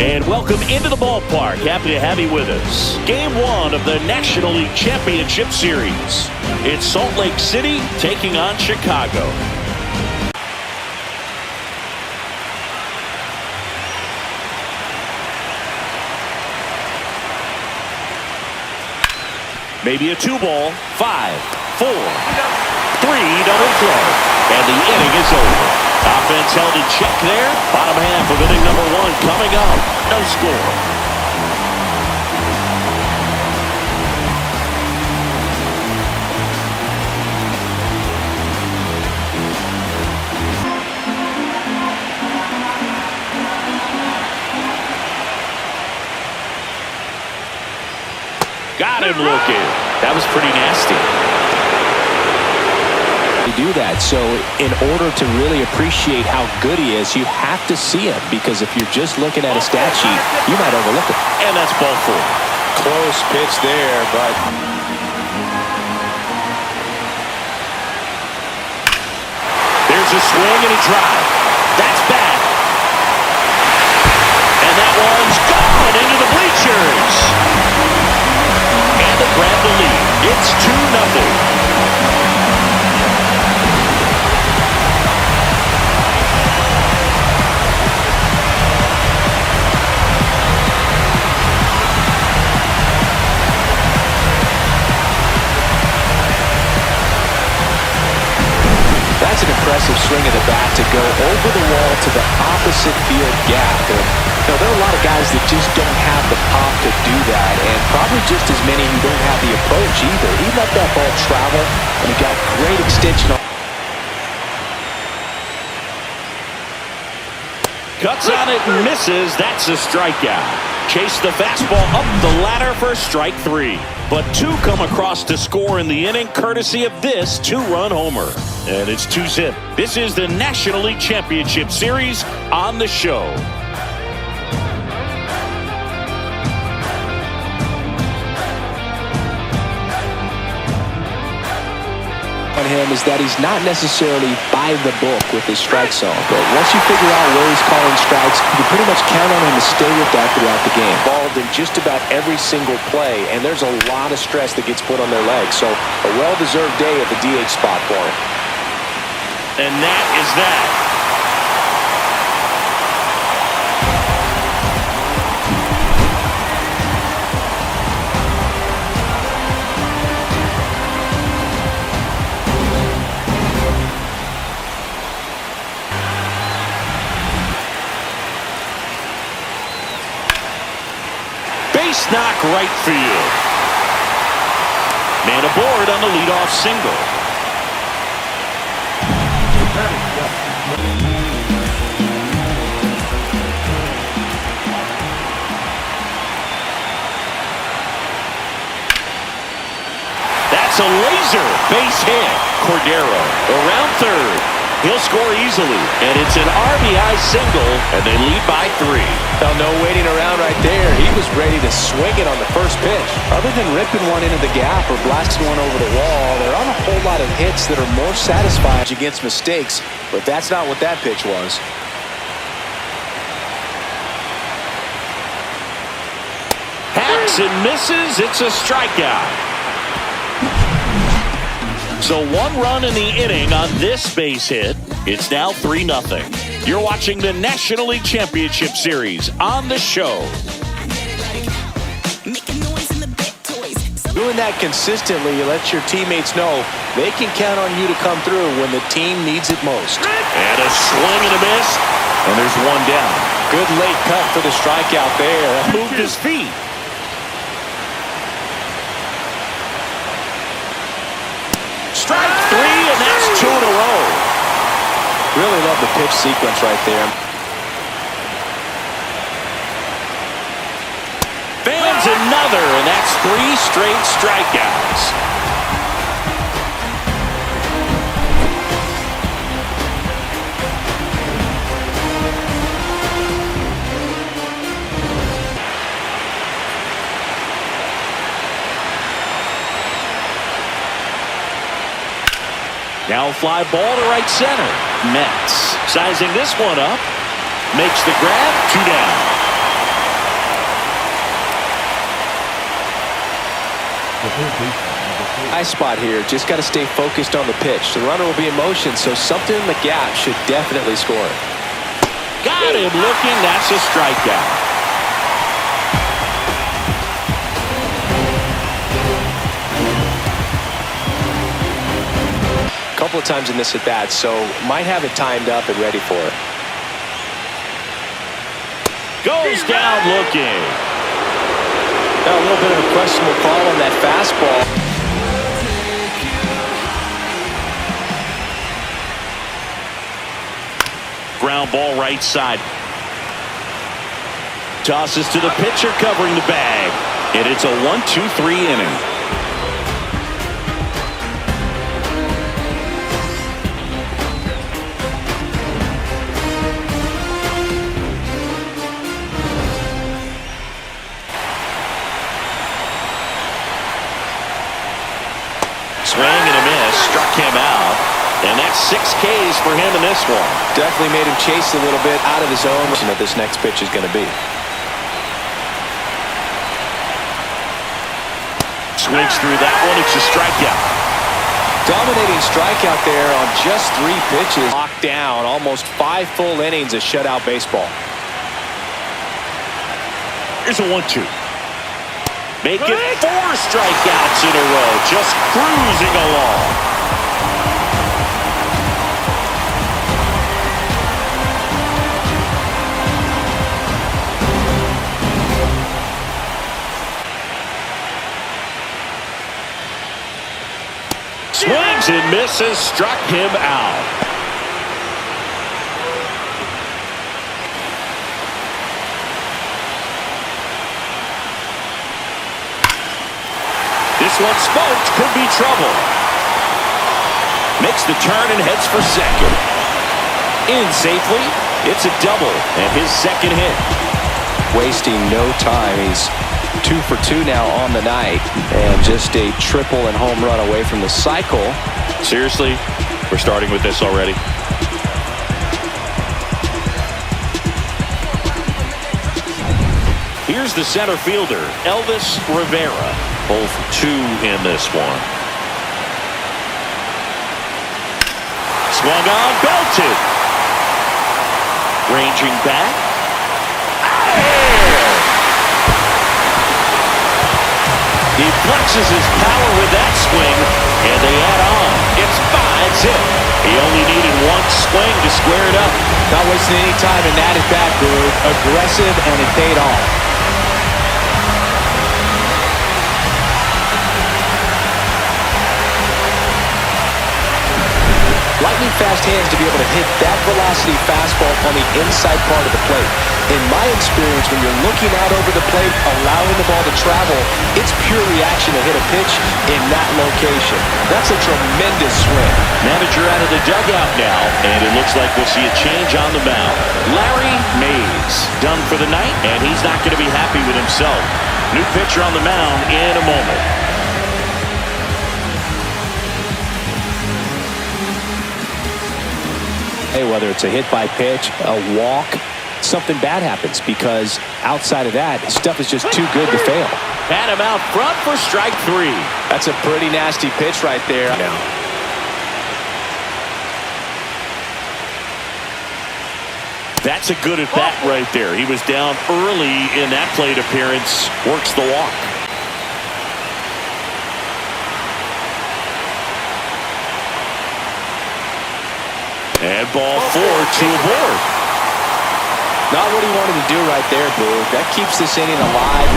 And welcome into the ballpark. Happy to have you with us. Game 1 of the National League Championship Series. It's Salt Lake City taking on Chicago. Maybe a 2-ball. 5, 4, 3 double play. And the inning is over. Offense held in check there. Bottom half of inning number 1 coming up. No score. Got him looking. That was pretty nasty. Do that. So in order to really appreciate how good he is, you have to see him, because if you're just looking at a stat sheet, you might overlook it. And that's ball 4. Close pitch there, but there's a swing and a drive. That's bad. And that one's gone into the bleachers. And they grab the lead. It's 2-0. That's an impressive swing of the bat to go over the wall to the opposite field gap. And, there are a lot of guys that just don't have the pop to do that, and probably just as many who don't have the approach either. He let that ball travel, and he got great extension on. Cuts on it and misses. That's a strikeout. Chase the fastball up the ladder for strike 3. But 2 come across to score in the inning, courtesy of this 2-run homer. And it's 2-zip. This is the National League Championship Series on the show. On him is that he's not necessarily by the book with his strike zone, but once you figure out where he's calling strikes, you can pretty much count on him to stay with that throughout the game. involved in just about every single play, and there's a lot of stress that gets put on their legs. So a well-deserved day at the DH spot for him. And that is that. Base knock right field. Man aboard on the leadoff single. That's a laser base hit. Cordero around third. He'll score easily, and it's an RBI single, and they lead by 3. Well, no waiting around right there. He was ready to swing it on the first pitch. Other than ripping one into the gap or blasting one over the wall, there aren't a whole lot of hits that are more satisfying Against mistakes, but that's not what that pitch was. Hacks and misses. It's a strikeout. So 1 run in the inning on this base hit. It's now 3-0. You're watching the National League Championship Series on the show. Doing that consistently, you let your teammates know they can count on you to come through when the team needs it most. And a swing and a miss. And there's 1 down. Good late cut for the strikeout there. Moved his feet. Strike 3, and that's 2 in a row. Really love the pitch sequence right there. Fans another, and that's 3 straight strikeouts. Now fly ball to right center. Mets sizing this one up. Makes the grab. 2 down. High spot here. Just got to stay focused on the pitch. The runner will be in motion, so something in the gap should definitely score. Got him looking. That's a strikeout. Couple of times in this at bat, so might have it timed up and ready for it. Goes down looking. Now a little bit of a questionable call on that fastball. Ground ball right side. Tosses to the pitcher covering the bag. And it's a 1-2-3 inning. Swing and a miss, struck him out. And that's 6 Ks for him in this one. Definitely made him chase a little bit out of his zone. What this next pitch is going to be. Swings through that one. It's a strikeout. Dominating strikeout there on just 3 pitches. Locked down. Almost 5 full innings of shutout baseball. Here's a 1-2. Make it 4 strikeouts in a row. Just cruising along. Swings and misses. Struck him out. This one smoked, could be trouble. Makes the turn and heads for second. In safely, it's a double and his second hit. Wasting no time. He's 2 for 2 now on the night, and just a triple and home run away from the cycle. Seriously, we're starting with this already. Here's the center fielder, Elvis Rivera. 0 for 2 in this one. Swung on, belted. Ranging back. There. He flexes his power with that swing, and they add on. It's 5-zip. He only needed 1 swing to square it up. Not wasting any time in that at bat, Boo. Aggressive, and it paid off. Lightning fast hands to be able to hit that velocity fastball on the inside part of the plate. In my experience, when you're looking out over the plate, allowing the ball to travel, it's pure reaction to hit a pitch in that location. That's a tremendous swing. Manager out of the dugout now, and it looks like we'll see a change on the mound. Larry Mays done for the night, and he's not going to be happy with himself. New pitcher on the mound in a moment. Hey, whether it's a hit by pitch, a walk, something bad happens, because outside of that, stuff is just too good to fail. Had him out front for strike 3. That's a pretty nasty pitch right there. That's a good at bat right there. He was down early in that plate appearance. Works the walk. And ball 4, 2 aboard. Not what he wanted to do right there, Boo. That keeps this inning alive.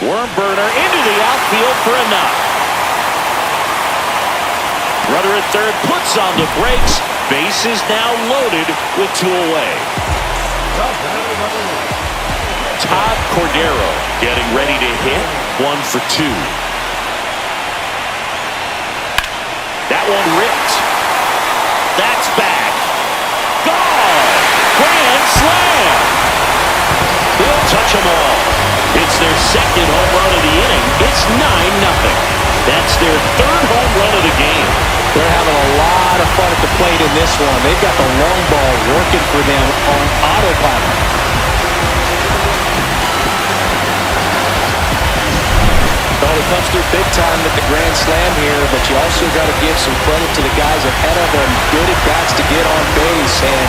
Worm burner into the outfield for a knock. Runner at third puts on the brakes. Base is now loaded with 2 away. Todd Cordero getting ready to hit. 1 for 2. That one ripped. That's back. Gone. Grand slam. They'll touch them all. It's their second home run of the inning. It's 9-0. That's their 3rd home run of the game. They're having a lot of fun at the plate in this one. They've got the long ball working for them on autopilot. Well, it comes through big time with the grand slam here, but you also got to give some credit to the guys ahead of them. Good at bats to get on base and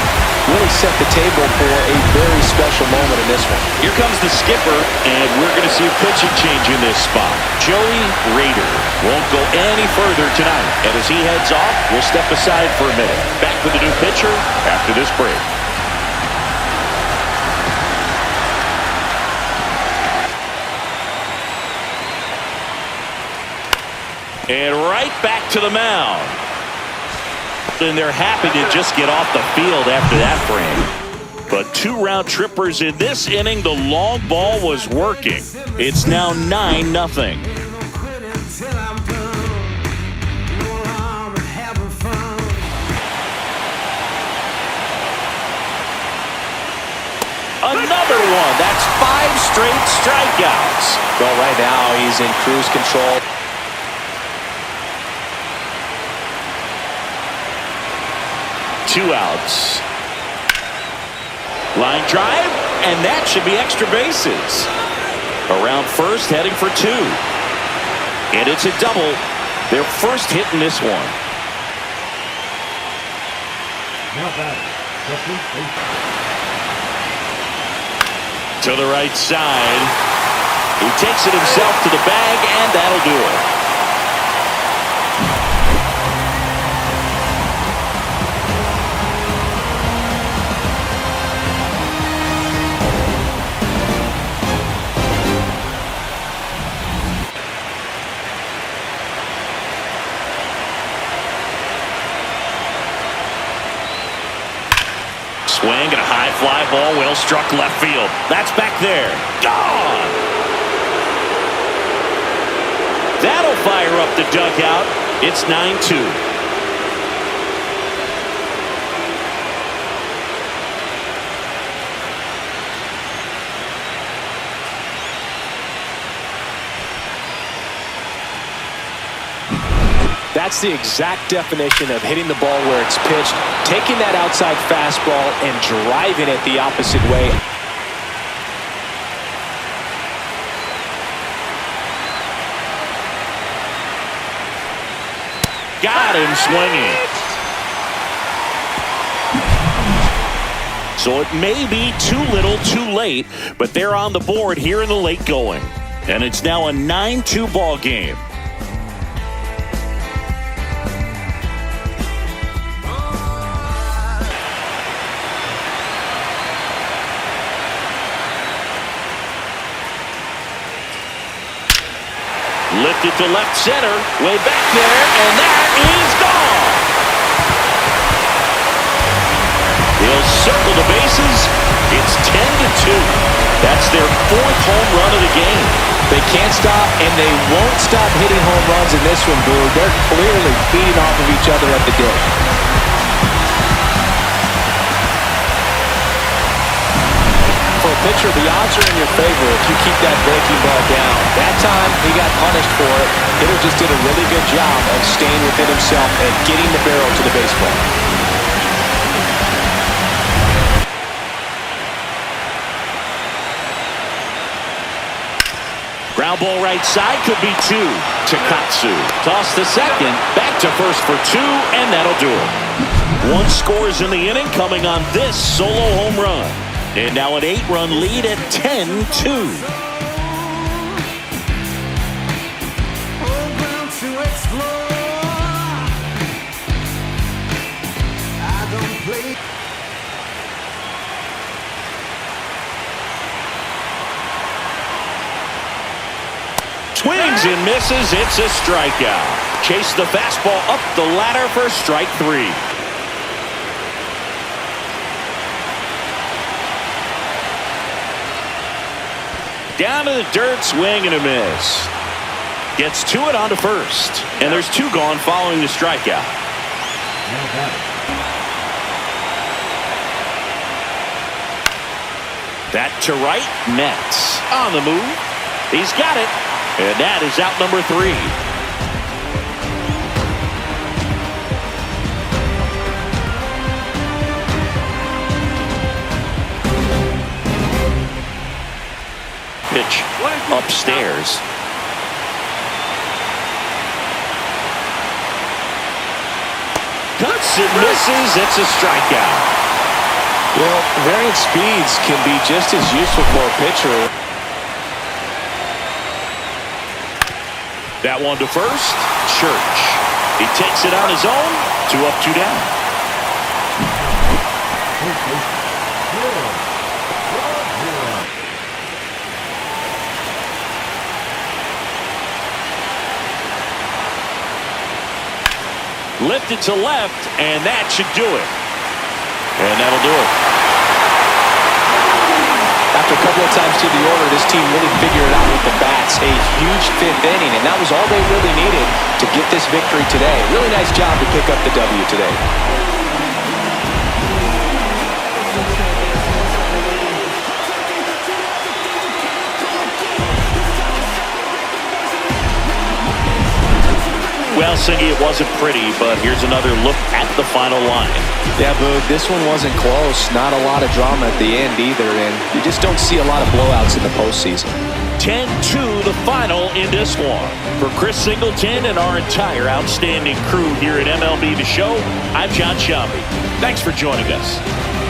really set the table for a very special moment in this one. Here comes the skipper, and we're going to see a pitching change in this spot. Joey Rader won't go any further tonight. And as he heads off, we'll step aside for a minute. Back with the new pitcher after this break. And right back to the mound. And they're happy to just get off the field after that frame. But 2 round trippers in this inning. The long ball was working. It's now 9-0. Another one. That's 5 straight strikeouts. Well, right now he's in cruise control. Two outs. Line drive, and that should be extra bases. Around first, heading for 2. And it's a double. Their first hit in this one. To the right side. He takes it himself to the bag, and that'll do it. Swing and a high fly ball, well struck left field. That's back there. Gone! That'll fire up the dugout. It's 9-2. That's the exact definition of hitting the ball where it's pitched, taking that outside fastball and driving it the opposite way. Got him swinging. So it may be too little too late, but they're on the board here in the late going. And it's now a 9-2 ball game. Lifted to left center, way back there, and that is gone. They'll circle the bases. It's 10-2. That's their 4th home run of the game. They can't stop, and they won't stop hitting home runs in this one, Brew. They're clearly feeding off of each other at the dip. For a pitcher, the odds are in your favor if you keep that breaking ball down. That time, he got punished for it. Hitter just did a really good job of staying within himself and getting the barrel to the baseball. Ground ball right side, could be 2. Takatsu toss the second, back to first for 2, and that'll do it. 1 scores in the inning, coming on this solo home run. And now an 8-run lead at 10-2. Swings and misses. It's a strikeout. Chase the fastball up the ladder for strike 3. Down to the dirt, swing and a miss. Gets to it onto first. And there's 2 gone following the strikeout. That to right, Nets on the move. He's got it. And that is out number 3. pitch upstairs. Cuts and misses. It's a strikeout. Well, variant speeds can be just as useful for a pitcher. That one to first. Church. He takes it on his own. 2 up, 2 down. Lifted to left, and that should do it. And that'll do it. After a couple of times through the order, this team really figured it out with the bats. A huge 5th inning, and that was all they really needed to get this victory today. Really nice job to pick up the W today. Well, Singy, it wasn't pretty, but here's another look at the final line. Yeah, Boog, this one wasn't close. Not a lot of drama at the end either, and you just don't see a lot of blowouts in the postseason. 10-2 the final in this one. For Chris Singleton and our entire outstanding crew here at MLB The Show, I'm John Shambi. Thanks for joining us.